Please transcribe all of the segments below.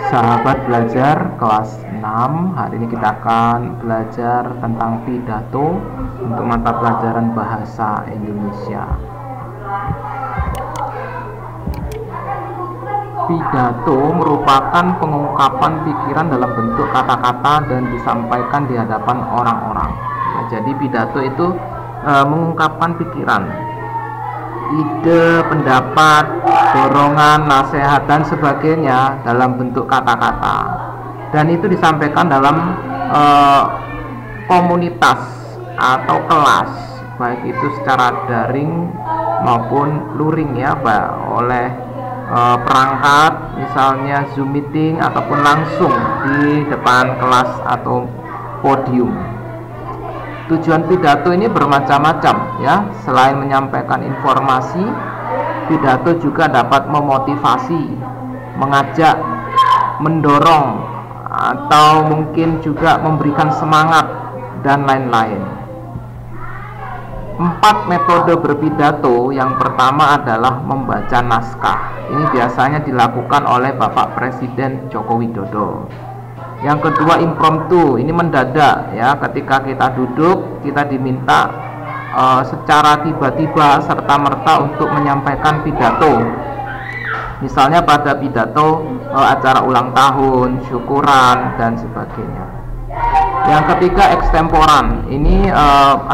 Sahabat belajar kelas 6, hari ini kita akan belajar tentang pidato untuk mata pelajaran bahasa Indonesia. Pidato merupakan pengungkapan pikiran dalam bentuk kata-kata dan disampaikan di hadapan orang-orang. Nah, jadi pidato itu mengungkapkan pikiran, ide, pendapat, dorongan, nasihat, dan sebagainya dalam bentuk kata-kata, dan itu disampaikan dalam komunitas atau kelas, baik itu secara daring maupun luring ya, oleh perangkat misalnya Zoom meeting ataupun langsung di depan kelas atau podium. Tujuan pidato ini bermacam-macam ya. Selain menyampaikan informasi, pidato juga dapat memotivasi, mengajak, mendorong, atau mungkin juga memberikan semangat dan lain-lain. 4 metode berpidato. Yang pertama adalah membaca naskah. Ini biasanya dilakukan oleh Bapak Presiden Joko Widodo. Yang kedua, impromptu. Ini mendadak ya, ketika kita duduk kita diminta secara tiba-tiba serta-merta untuk menyampaikan pidato. Misalnya pada pidato acara ulang tahun, syukuran, dan sebagainya. Yang ketiga, ekstemporan. Ini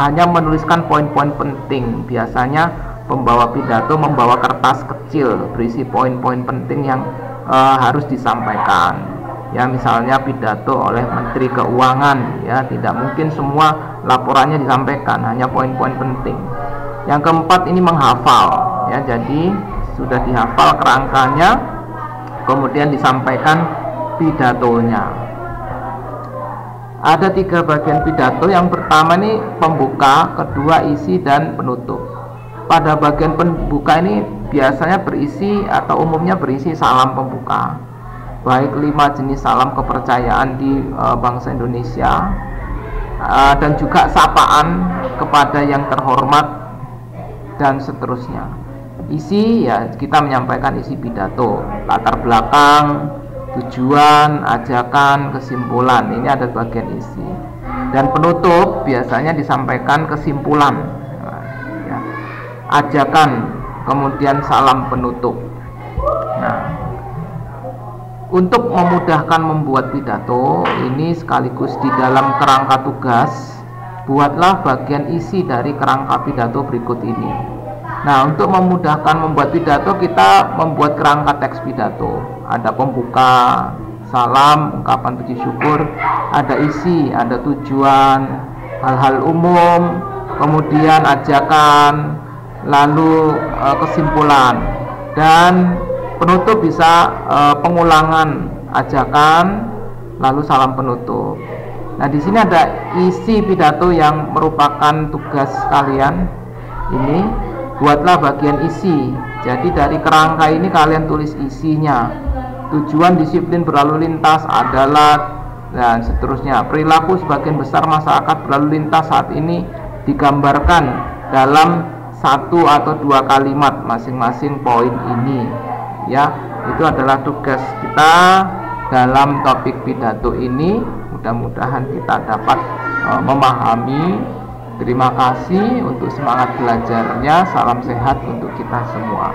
hanya menuliskan poin-poin penting. Biasanya pembawa pidato membawa kertas kecil berisi poin-poin penting yang harus disampaikan. Ya, misalnya pidato oleh Menteri Keuangan ya, tidak mungkin semua laporannya disampaikan, hanya poin-poin penting. Yang keempat, ini menghafal ya, jadi sudah dihafal kerangkanya, kemudian disampaikan pidatonya. Ada 3 bagian pidato. Yang pertama ini pembuka, kedua isi, dan penutup. Pada bagian pembuka ini biasanya berisi atau umumnya berisi salam pembuka, baik 5 jenis salam kepercayaan di bangsa Indonesia, dan juga sapaan kepada yang terhormat, dan seterusnya. Isi ya, kita menyampaikan isi pidato, latar belakang, tujuan, ajakan, kesimpulan. Ini ada bagian isi. Dan penutup biasanya disampaikan kesimpulan ya, ajakan, kemudian salam penutup. Nah, untuk memudahkan membuat pidato ini sekaligus di dalam kerangka tugas, buatlah bagian isi dari kerangka pidato berikut ini. Nah, untuk memudahkan membuat pidato, kita membuat kerangka teks pidato. Ada pembuka, salam, ungkapan puji syukur, ada isi, ada tujuan, hal-hal umum, kemudian ajakan, lalu kesimpulan, dan penutup bisa pengulangan ajakan, lalu salam penutup. Nah, di sini ada isi pidato yang merupakan tugas kalian. Ini buatlah bagian isi. Jadi dari kerangka ini kalian tulis isinya. Tujuan disiplin berlalu lintas adalah, dan seterusnya. Perilaku sebagian besar masyarakat berlalu lintas saat ini digambarkan dalam 1 atau 2 kalimat masing-masing poin ini. Ya, itu adalah tugas kita dalam topik pidato ini. Mudah-mudahan kita dapat memahami. Terima kasih untuk semangat belajarnya. Salam sehat untuk kita semua.